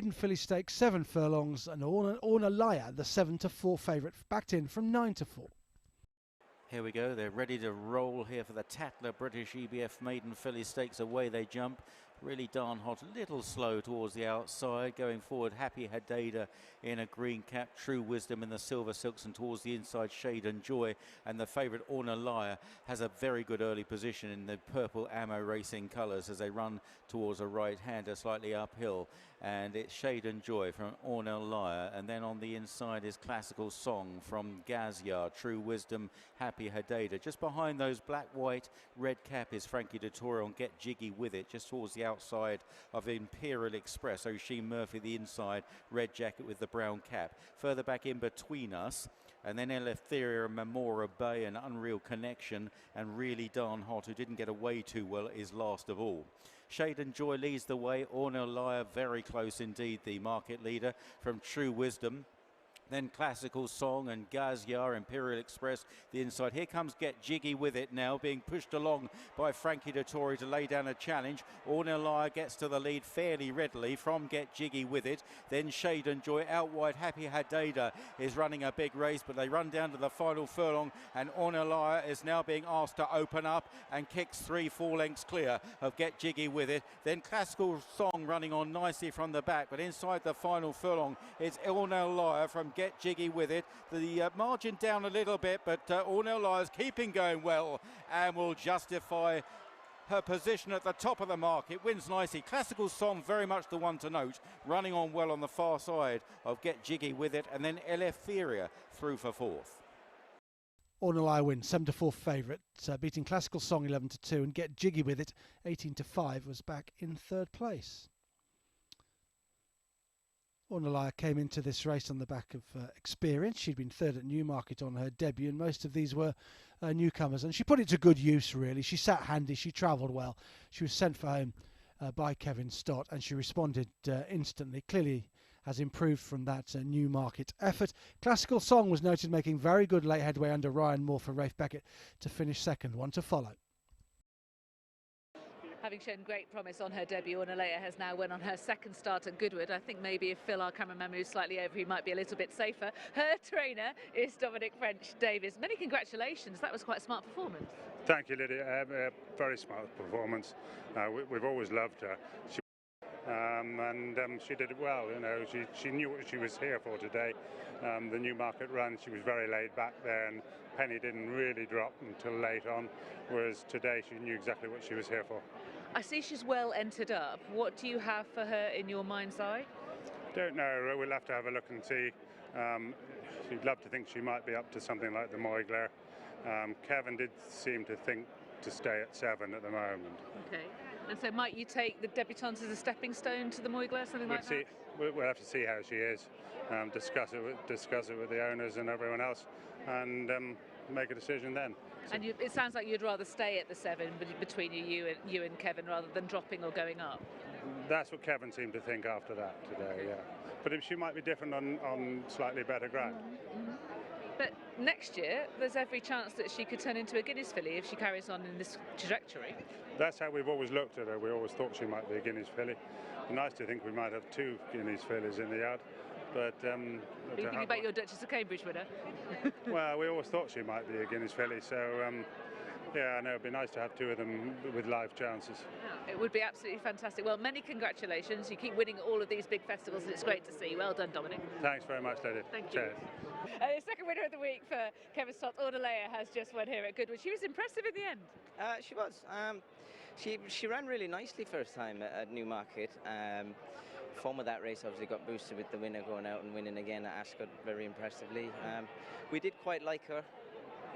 maiden filly stakes, 7 furlongs, and Ornellaia, the 7-4 favourite, backed in from 9-4. Here we go, they're ready to roll here for the Tatler British EBF Maiden Filly Stakes. Away they jump. Really darn hot, a little slow towards the outside. Going forward, Happy Hadada in a green cap, True Wisdom in the silver silks, and towards the inside, Shade and Joy. And the favourite Ornellaia has a very good early position in the purple Ammo Racing colours as they run towards a right-hander slightly uphill. And it's Shade and Joy from Ornellaia, and then on the inside is Classical Song from Gazia, True Wisdom, Happy Hadada. Just behind those black, white, red cap is Frankie Dettori on Get Jiggy With It, just towards the outside of Imperial Express. O'Shea Murphy the inside, red jacket with the brown cap. Further back in between us, and then Eleftheria, Memora Bay, and Unreal Connection, and Really Darn Hot, who didn't get away too well, is last of all. Shade and Joy leads the way. Ornellaia very close indeed, the market leader from True Wisdom. Then Classical Song and Gazia, Imperial Express, the inside. Here comes Get Jiggy With It now, being pushed along by Frankie Dettori to lay down a challenge. Ornellaia gets to the lead fairly readily from Get Jiggy With It. Then Shade and Joy out wide. Happy Hadada is running a big race, but they run down to the final furlong, and Ornellaia is now being asked to open up and kicks 3-4 lengths clear of Get Jiggy With It. Then Classical Song running on nicely from the back, but inside the final furlong it's Ornellaia from Get Jiggy With It. The margin down a little bit, but Ornellaia is keeping going well and will justify her position at the top of the market. Wins nicely. Classical Song very much the one to note, running on well on the far side of Get Jiggy With It, and then Eleftheria through for fourth. Ornellaia wins, 7-4 favourite, beating Classical Song 11-2, and Get Jiggy With It 18-5 was back in third place. Ornellaia came into this race on the back of experience. She'd been third at Newmarket on her debut, and most of these were newcomers, and she put it to good use really. She sat handy, she travelled well, she was sent for home by Kevin Stott, and she responded instantly. Clearly has improved from that Newmarket effort. Classical Song was noted making very good late headway under Ryan Moore for Rafe Beckett to finish second, one to follow. Having shown great promise on her debut, Ornellaia has now went on her second start at Goodwood. I think maybe if Phil, our cameraman, moves slightly over, he might be a little bit safer. Her trainer is T.Dominic FfrenchDavis. Many congratulations. That was quite a smart performance. Thank you, Lydia. Very smart performance. We've always loved her. She did it well. You know, she knew what she was here for today. The Newmarket run, she was very laid back there, and Penny didn't really drop until late on, whereas today she knew exactly what she was here for. I see she's well entered up. What do you have for her in your mind's eye? Don't know. We'll have to have a look and see. She'd love to think she might be up to something like the Moigler. Kevin did seem to think to stay at 7 at the moment. Okay. And so might you take the debutante as a stepping stone to the Moigler, something like that? We'll have to see how she is, discuss it with the owners and everyone else, and make a decision then. And it sounds like you'd rather stay at the 7 between you and Kevin rather than dropping or going up. That's what Kevin seemed to think after that today, yeah. But she might be different on slightly better ground. Mm-hmm. But next year, there's every chance that she could turn into a Guineas filly if she carries on in this trajectory. That's how we've always looked at her. We always thought she might be a Guineas filly. Nice to think we might have 2 Guineas fillies in the yard. But are you thinking about your Duchess of Cambridge winner? Well, we always thought she might be a Guineas filly, so yeah, I know it'd be nice to have 2 of them with live chances. It would be absolutely fantastic. Well, many congratulations. You keep winning all of these big festivals, and it's great to see. Well done, Dominic. Thanks very much, Lydia. Thank you. Cheers. The second winner of the week for Kevin Stott, Ornellaia, has just won here at Goodwood. She was impressive in the end. She was. She ran really nicely first time at Newmarket. Form of that race obviously got boosted with the winner going out and winning again at Ascot very impressively. We did quite like her,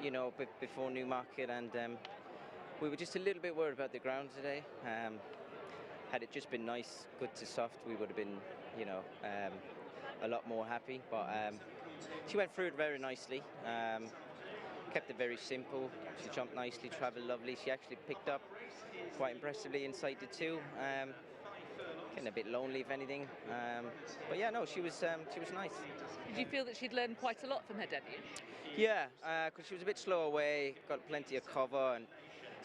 you know, before Newmarket, and we were just a little bit worried about the ground today. Had it just been nice, good to soft, we would have been, you know, a lot more happy. But she went through it very nicely. Kept it very simple. She jumped nicely, travelled lovely. She actually picked up quite impressively inside the 2. Getting a bit lonely, if anything. But yeah, no, she was nice. Did you feel that she'd learned quite a lot from her debut? Yeah, because she was a bit slow away, got plenty of cover, and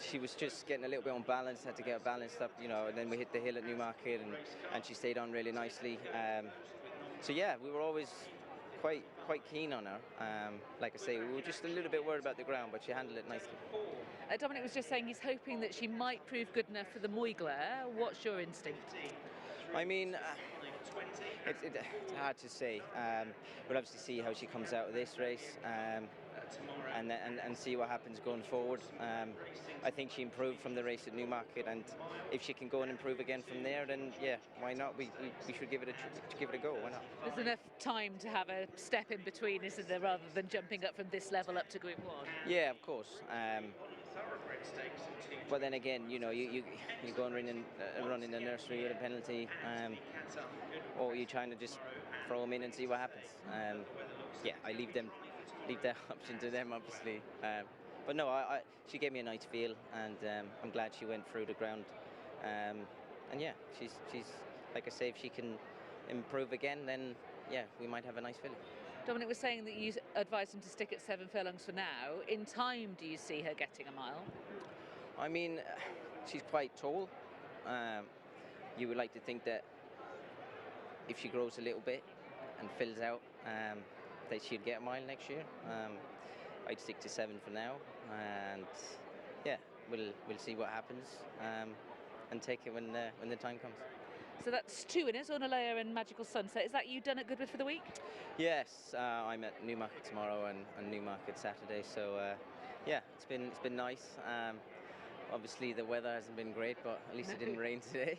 she was just getting a little bit unbalanced, had to get her balanced up, you know, and then we hit the hill at Newmarket, and she stayed on really nicely. So yeah, we were always quite keen on her. Like I say, we were just a little bit worried about the ground, but she handled it nicely. Dominic was just saying he's hoping that she might prove good enough for the Moigler. What's your instinct? I mean, it's hard to say. We'll obviously see how she comes out of this race, and see what happens going forward. I think she improved from the race at Newmarket, and if she can go and improve again from there, then yeah, why not? We should give it a go. Why not? There's enough time to have a step in between, isn't there, rather than jumping up from this level up to Group 1? Yeah, of course. But then again, you know, you go and run in the nursery with a penalty, or you're trying to just throw them in and see what happens. Yeah, I leave that option to them, obviously. But no, she gave me a nice feel, and I'm glad she went through the ground. And yeah, she's like I say, if she can improve again, then yeah, we might have a nice filly. Dominic was saying that you advised him to stick at 7 furlongs for now. In time, do you see her getting a mile? I mean, she's quite tall. You would like to think that if she grows a little bit and fills out, that she'd get a mile next year. I'd stick to 7 for now, and yeah, we'll see what happens, and take it when the time comes. So that's 2 winners, Ornellaia and Magical Sunset. Is that you done at Goodwood for the week? Yes, I'm at Newmarket tomorrow and Newmarket Saturday. So yeah, it's been nice. Obviously the weather hasn't been great, but at least it didn't rain today.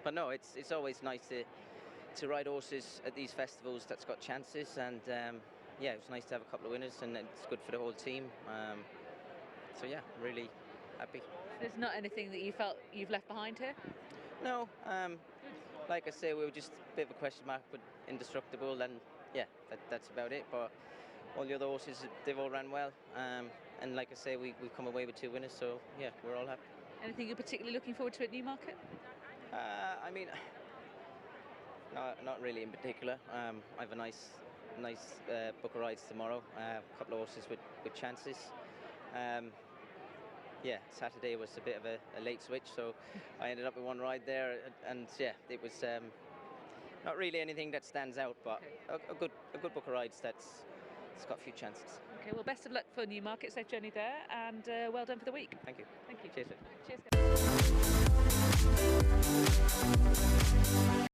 But no, it's always nice to ride horses at these festivals that's got chances, and yeah, it's nice to have a couple of winners, and it's good for the whole team. So yeah, really happy. There's not anything that you felt you've left behind here? No, like I say, we were just a bit of a question mark, but Indestructible, and yeah, that's about it. But all the other horses, they've all ran well, and like I say, we've come away with 2 winners, so yeah, we're all happy. Anything you're particularly looking forward to at Newmarket? I mean, not really in particular. I have a nice book of rides tomorrow, a couple of horses with chances. Yeah, Saturday was a bit of a late switch, so I ended up with 1 ride there, and yeah, it was not really anything that stands out, but a good book of rides it's got a few chances. Okay, well, best of luck for Newmarket, safe journey there, and well done for the week. Thank you. Thank you. Cheers. Cheers.